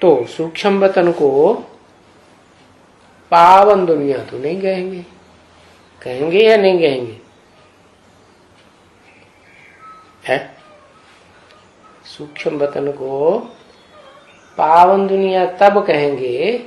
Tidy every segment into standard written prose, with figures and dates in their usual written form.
तो सूक्ष्म वतन को पावन दुनिया तो नहीं कहेंगे, कहेंगे या नहीं कहेंगे? है सूक्ष्म वतन को पावन दुनिया तब कहेंगे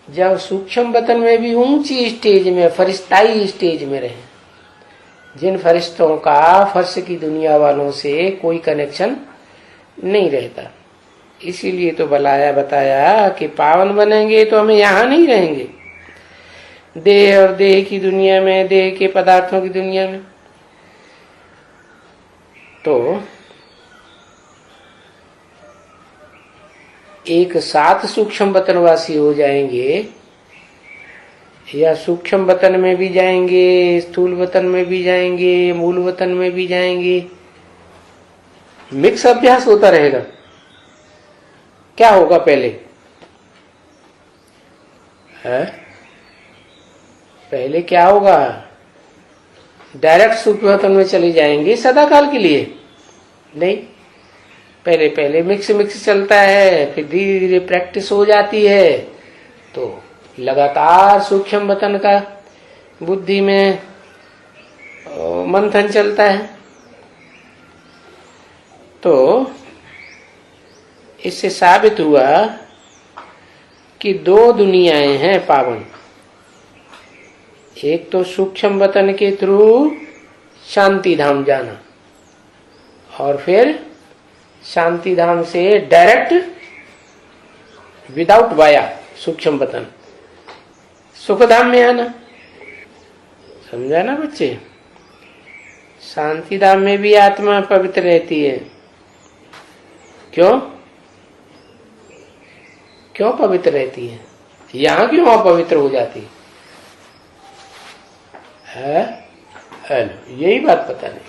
जब सूक्ष्म वतन में भी ऊंची स्टेज में, फरिश्ताई स्टेज में रहे, जिन फरिश्तों का फर्श की दुनिया वालों से कोई कनेक्शन नहीं रहता। इसीलिए तो बताया कि पावन बनेंगे तो हमें यहां नहीं रहेंगे, देह और देह की दुनिया में, देह के पदार्थों की दुनिया में। तो एक साथ सूक्ष्म वतनवासी हो जाएंगे या सूक्ष्म वतन में भी जाएंगे, स्थूल वतन में भी जाएंगे, मूल वतन में भी जाएंगे, मिक्स अभ्यास होता रहेगा। क्या होगा पहले? है पहले क्या होगा? डायरेक्ट सूक्ष्म वतन में चले जाएंगे सदा काल के लिए? नहीं, पहले पहले मिक्स चलता है, फिर धीरे धीरे प्रैक्टिस हो जाती है, तो लगातार सूक्ष्म वतन का बुद्धि में मंथन चलता है। तो इससे साबित हुआ कि दो दुनियाएं हैं पावन। एक तो सूक्ष्म वतन के थ्रू शांति धाम जाना, और फिर शांति धाम से डायरेक्ट विदाउट वाया सूक्ष्म वतन सुख धाम में आना। समझा ना बच्चे? शांति धाम में भी आत्मा पवित्र रहती है। क्यों क्यों पवित्र रहती है? यहां क्यों अपवित्र हो जाती है? यही बात पता नहीं,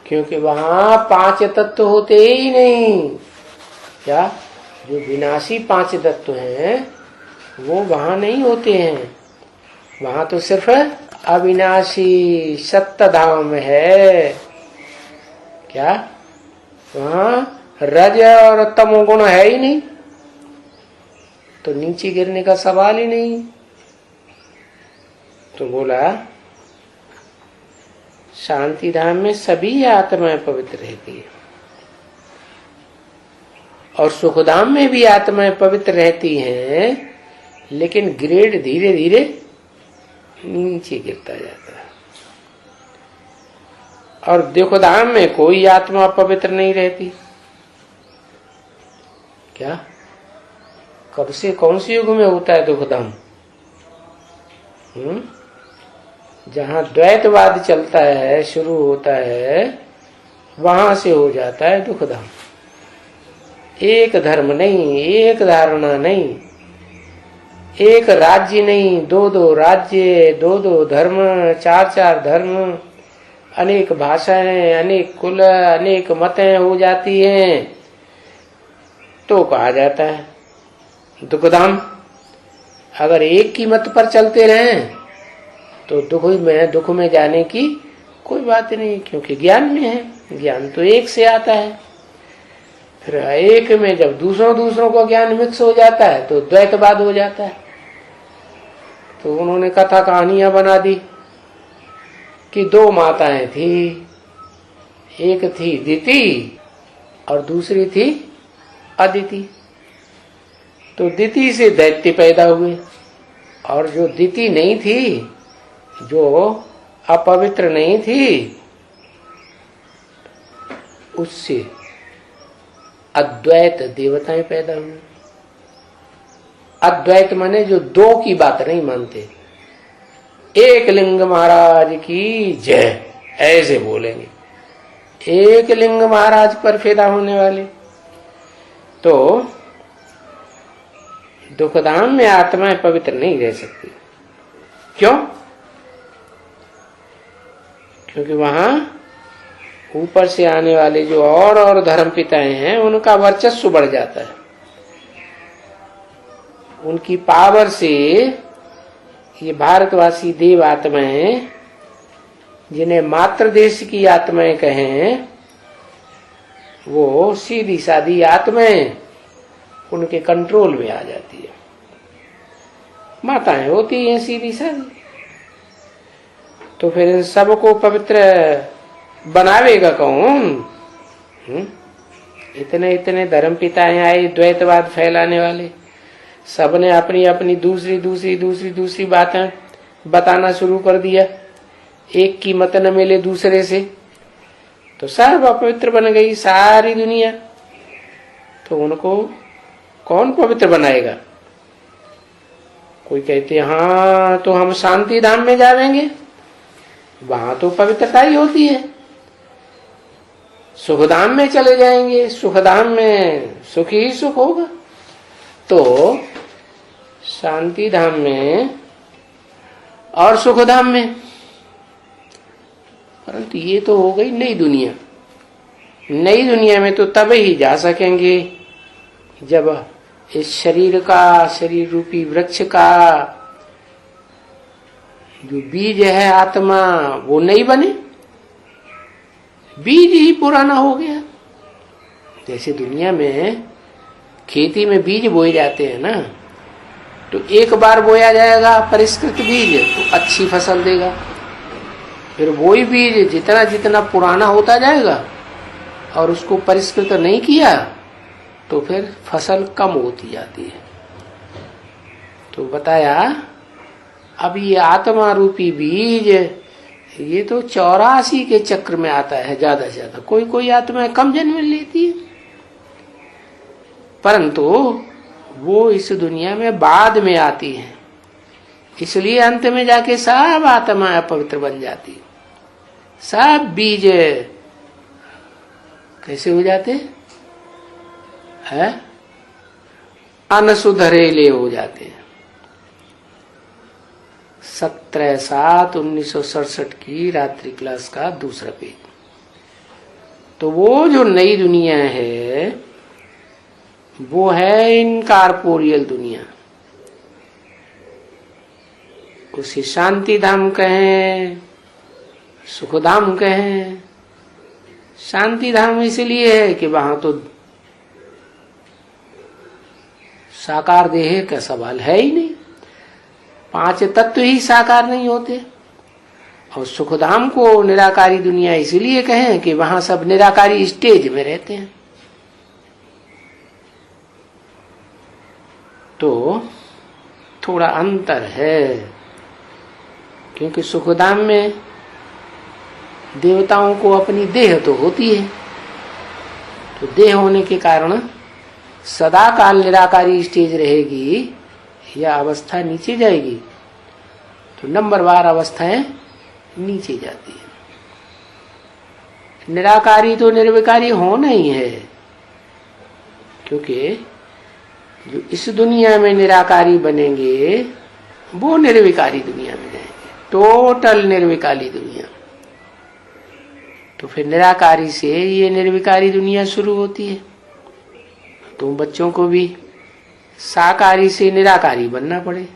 क्योंकि वहां पांच तत्व होते ही नहीं। क्या जो विनाशी पांच तत्व हैं वो वहां नहीं होते हैं। वहां तो सिर्फ अविनाशी सत्य धाम है। क्या वहां रज और तमोगुण है ही नहीं, तो नीचे गिरने का सवाल ही नहीं। तो बोला शांति धाम में सभी आत्माएं पवित्र रहती है, और सुखधाम में भी आत्माएं पवित्र रहती हैं, लेकिन ग्रेड धीरे धीरे नीचे गिरता जाता है। और दुखधाम में कोई आत्मा पवित्र नहीं रहती। क्या कब से कौन से युग में होता है दुखधाम? जहां द्वैतवाद चलता है, शुरू होता है, वहां से हो जाता है दुखधाम। एक धर्म नहीं, एक धारणा नहीं, एक राज्य नहीं, दो दो राज्य, दो दो धर्म, चार चार धर्म, अनेक भाषाएं, अनेक कुल, अनेक मतें हो जाती हैं, तो कहा जाता है दुखधाम। अगर एक की मत पर चलते रहें तो दुख में जाने की कोई बात नहीं, क्योंकि ज्ञान में है, ज्ञान तो एक से आता है। फिर एक में जब दूसरों का ज्ञान मिक्स हो जाता है तो द्वैतवाद हो जाता है। तो उन्होंने कथा कहानियां बना दी कि दो माताएं थी, एक थी दिति और दूसरी थी अदिति। तो दिति से दैत्य पैदा हुए, और जो दिति नहीं थी, जो अपवित्र नहीं थी, उससे अद्वैत देवताएं पैदा हुई। अद्वैत माने जो दो की बात नहीं मानते। एक लिंग महाराज की जय, ऐसे बोलेंगे, एक लिंग महाराज पर पैदा होने वाले। तो दुखधाम में आत्माएं पवित्र नहीं रह सकती। क्यों? क्योंकि वहां ऊपर से आने वाले जो और धर्म पिताएं हैं, उनका वर्चस्व बढ़ जाता है। उनकी पावर से ये भारतवासी देव आत्माएं, जिन्हें मातृ देश की आत्माएं कहें, वो सीधी सादी आत्माएं उनके कंट्रोल में आ जाती है। माताएं होती हैं सीधी साधी, तो फिर इन सबको पवित्र बनावेगा कौन? इतने इतने धर्म पिताएं आए द्वैतवाद फैलाने वाले, सबने अपनी अपनी दूसरी बातें बताना शुरू कर दिया। एक की मत न मिले दूसरे से तो सब अपवित्र बन गई सारी दुनिया। तो उनको कौन पवित्र बनाएगा? कोई कहते हाँ तो हम शांति धाम में जाएंगे, वहां तो पवित्रता ही होती है। सुखधाम में चले जाएंगे, सुखधाम में सुख ही सुख होगा। तो शांति धाम में और सुखधाम में, परंतु ये तो हो गई नई दुनिया। नई दुनिया में तो तब ही जा सकेंगे जब इस शरीर का, शरीर रूपी वृक्ष का जो बीज है आत्मा, वो नहीं बने। बीज ही पुराना हो गया। जैसे दुनिया में खेती में बीज बोए जाते हैं ना, तो एक बार बोया जाएगा परिष्कृत बीज तो अच्छी फसल देगा। फिर वही बीज जितना जितना पुराना होता जाएगा और उसको परिष्कृत नहीं किया तो फिर फसल कम होती जाती है। तो बताया अब ये आत्मा रूपी बीज ये तो 84 के चक्र में आता है ज्यादा से ज्यादा। कोई कोई आत्मा कम जन्म लेती है, परंतु वो इस दुनिया में बाद में आती है, इसलिए अंत में जाके सब आत्मा अपवित्र बन जाती। सब बीज कैसे हो जाते हैं? अनसुधरेले हो जाते हैं। 17/7/1967 की रात्रि क्लास का दूसरा पेज। तो वो जो नई दुनिया है वो है इनकॉर्पोरियल दुनिया। उसे शांति धाम कहें, सुखधाम कहें। शांति धाम इसलिए है कि वहां तो साकार देह का सवाल है ही नहीं, 5 तत्व ही साकार नहीं होते। और सुखधाम को निराकारी दुनिया इसलिए कहें कि वहां सब निराकारी स्टेज में रहते हैं। तो थोड़ा अंतर है, क्योंकि सुखधाम में देवताओं को अपनी देह तो होती है, तो देह होने के कारण सदा काल निराकारी स्टेज रहेगी या अवस्था नीचे जाएगी, तो नंबरवार अवस्थाएं नीचे जाती है। निराकारी तो निर्विकारी होना ही है, क्योंकि जो इस दुनिया में निराकारी बनेंगे वो निर्विकारी दुनिया में जाएंगे, टोटल निर्विकारी दुनिया। तो फिर निराकारी से ये निर्विकारी दुनिया शुरू होती है। तो बच्चों को भी साकारी से निराकारी बनना पड़े।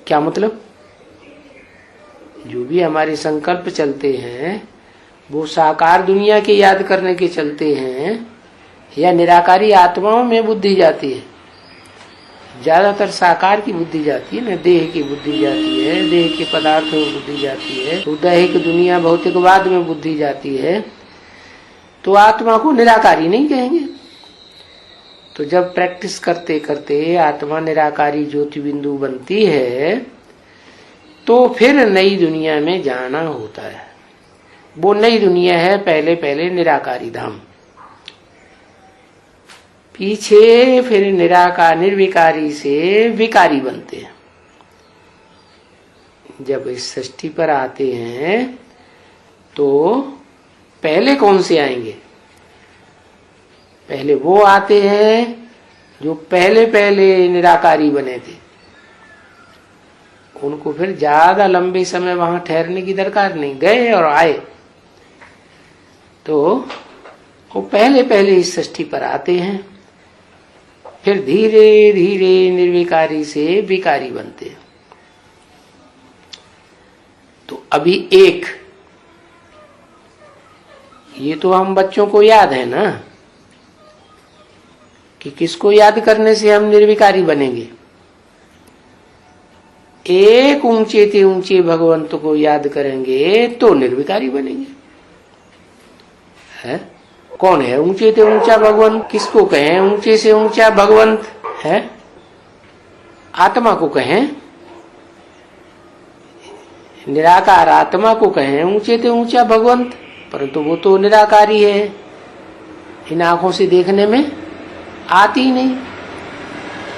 क्या मतलब? जो भी हमारे संकल्प चलते हैं वो साकार दुनिया के याद करने के चलते हैं या निराकारी आत्माओं में बुद्धि जाती है? ज्यादातर साकार की बुद्धि जाती है ना, देह की बुद्धि जाती है, देह के पदार्थों में बुद्धि जाती है, तो दैहिक दुनिया भौतिकवाद में बुद्धि जाती है। तो आत्मा को निराकारी नहीं कहेंगे। तो जब प्रैक्टिस करते करते आत्मा निराकारी ज्योति बिंदु बनती है तो फिर नई दुनिया में जाना होता है। वो नई दुनिया है पहले पहले निराकारी धाम, पीछे फिर निर्विकारी से विकारी बनते हैं। जब इस सृष्टि पर आते हैं तो पहले कौन से आएंगे? पहले वो आते हैं जो पहले पहले निराकारी बने थे। उनको फिर ज्यादा लंबे समय वहां ठहरने की दरकार नहीं, गए और आए। तो वो पहले पहले इस सृष्टि पर आते हैं, फिर धीरे धीरे निर्विकारी से विकारी बनते हैं। तो अभी एक, ये तो हम बच्चों को याद है ना कि किसको याद करने से हम निर्विकारी बनेंगे? एक ऊंचे से ऊंचे भगवंत को याद करेंगे तो निर्विकारी बनेंगे। है कौन है ऊंचे से ऊंचा भगवंत? किसको कहें ऊंचे से ऊंचा भगवंत? है आत्मा को कहें, निराकार आत्मा को कहें ऊंचे से ऊंचा भगवंत, परंतु वो तो निराकारी है, इन आंखों से देखने में आती ही नहीं।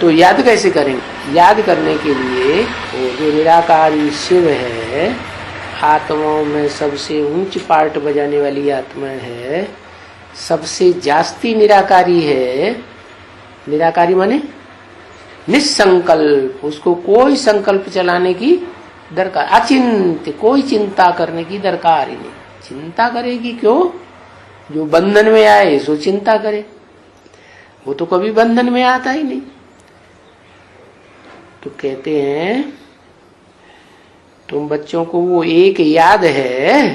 तो याद कैसे करेंगे? याद करने के लिए वो जो निराकारी शिव है, आत्माओं में सबसे ऊंच पार्ट बजाने वाली आत्मा है, सबसे जास्ती निराकारी है। निराकारी माने निसंकल्प, उसको कोई संकल्प चलाने की दरकार, अचिंत्य, कोई चिंता करने की दरकार ही नहीं। चिंता करेगी क्यों? जो बंधन में आए सो चिंता करे, वो तो कभी बंधन में आता ही नहीं। तो कहते हैं तुम बच्चों को वो एक याद है